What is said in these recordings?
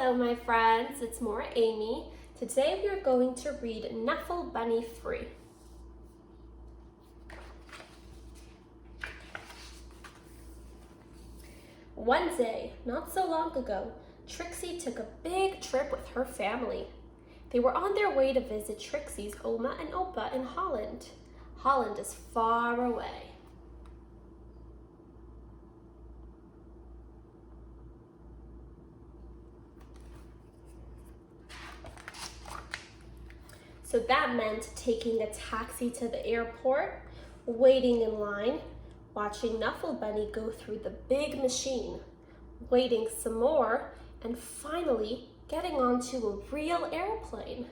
Hello my friends, it's Morah Amy. Today we are going to read Knuffle Bunny Free. One day, not so long ago, Trixie took a big trip with her family. They were on their way to visit Trixie's Oma and Opa in Holland. Holland is far away. So that meant taking a taxi to the airport, waiting in line, watching Knuffle Bunny go through the big machine, waiting some more, and finally getting onto a real airplane.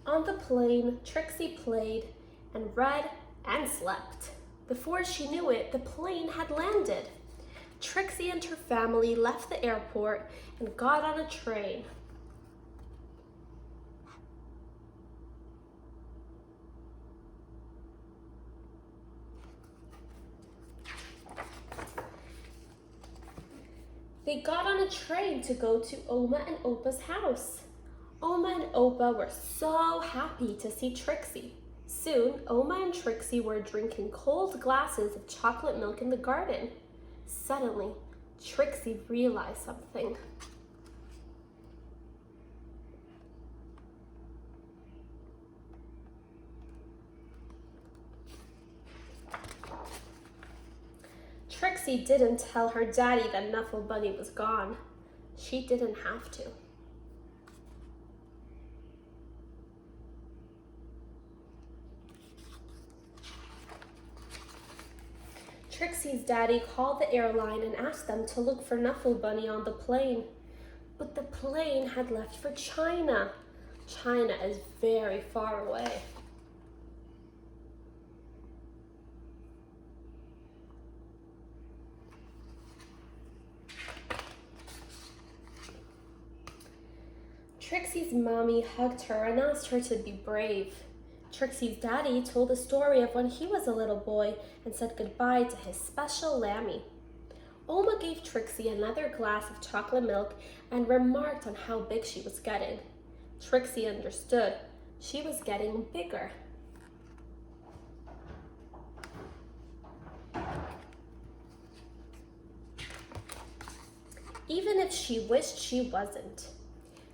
On the plane, Trixie played and read and slept. Before she knew it, the plane had landed. Trixie and her family left the airport and got on a train. They got on a train to go to Oma and Opa's house. Oma and Opa were so happy to see Trixie. Soon, Oma and Trixie were drinking cold glasses of chocolate milk in the garden. Suddenly, Trixie realized something. Trixie didn't tell her daddy that Knuffle Bunny was gone. She didn't have to. Trixie's daddy called the airline and asked them to look for Knuffle Bunny on the plane. But the plane had left for China. China is very far away. Trixie's mommy hugged her and asked her to be brave. Trixie's daddy told the story of when he was a little boy and said goodbye to his special Lammy. Oma gave Trixie another glass of chocolate milk and remarked on how big she was getting. Trixie understood. She was getting bigger. Even if she wished she wasn't.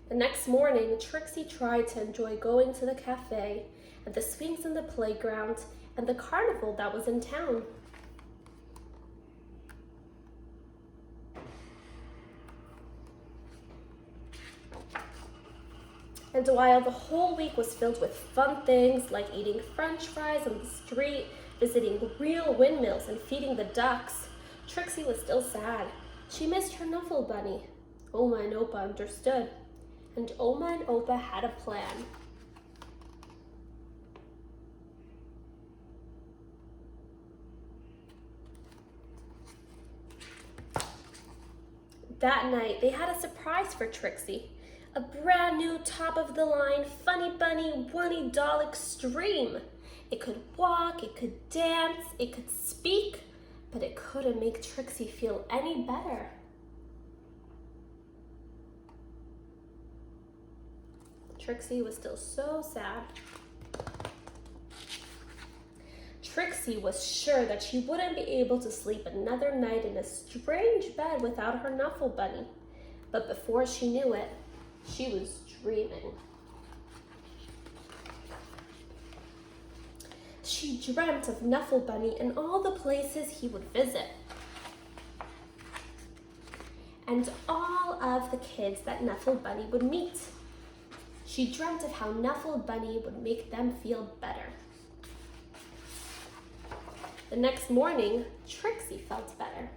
The next morning, Trixie tried to enjoy going to the cafe and the swings in the playground and the carnival that was in town. And while the whole week was filled with fun things like eating French fries on the street, visiting real windmills, and feeding the ducks, Trixie was still sad. She missed her Knuffle Bunny. Oma and Opa understood, and Oma and Opa had a plan. That night, they had a surprise for Trixie. A brand new top-of-the-line Funny Bunny $20 Extreme. It could walk, it could dance, it could speak, but it couldn't make Trixie feel any better. Trixie was still so sad. Trixie was sure that she wouldn't be able to sleep another night in a strange bed without her Knuffle Bunny. But before she knew it, she was dreaming. She dreamt of Knuffle Bunny and all the places he would visit. And all of the kids that Knuffle Bunny would meet. She dreamt of how Knuffle Bunny would make them feel better. The next morning, Trixie felt better.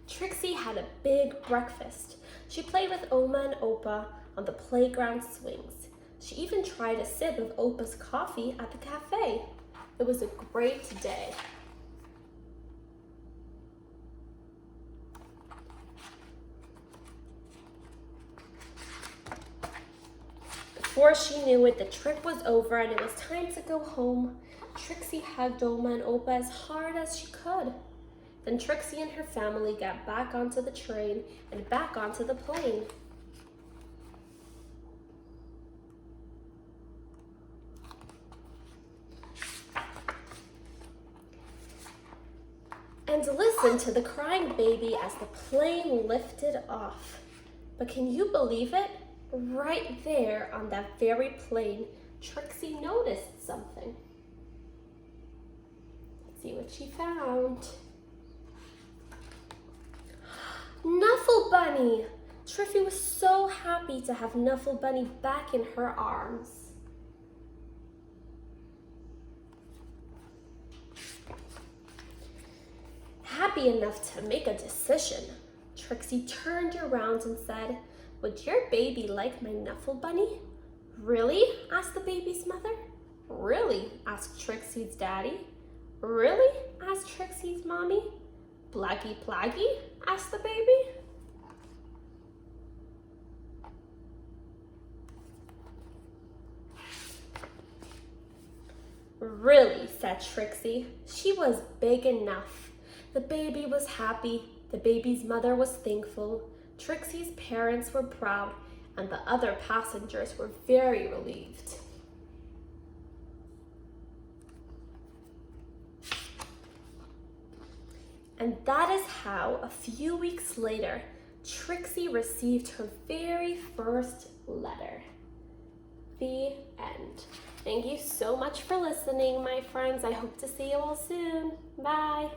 Trixie had a big breakfast. She played with Oma and Opa on the playground swings. She even tried a sip of Opa's coffee at the cafe. It was a great day. Before she knew it, the trip was over and it was time to go home. Trixie hugged Oma and Opa as hard as she could. Then Trixie and her family got back onto the train and back onto the plane. And listen to the crying baby as the plane lifted off. But can you believe it? Right there on that very plane, Trixie noticed something. Let's see what she found. Knuffle Bunny! Trixie was so happy to have Knuffle Bunny back in her arms. Happy enough to make a decision, Trixie turned around and said, "Would your baby like my Knuffle Bunny?" "Really?" asked the baby's mother. "Really?" asked Trixie's daddy. "Really?" asked Trixie's mommy. "Blaggy Plaggy?" asked the baby. "Really," said Trixie. She was big enough. The baby was happy. The baby's mother was thankful. Trixie's parents were proud, and the other passengers were very relieved. And that is how, a few weeks later, Trixie received her very first letter. The end. Thank you so much for listening, my friends. I hope to see you all soon. Bye.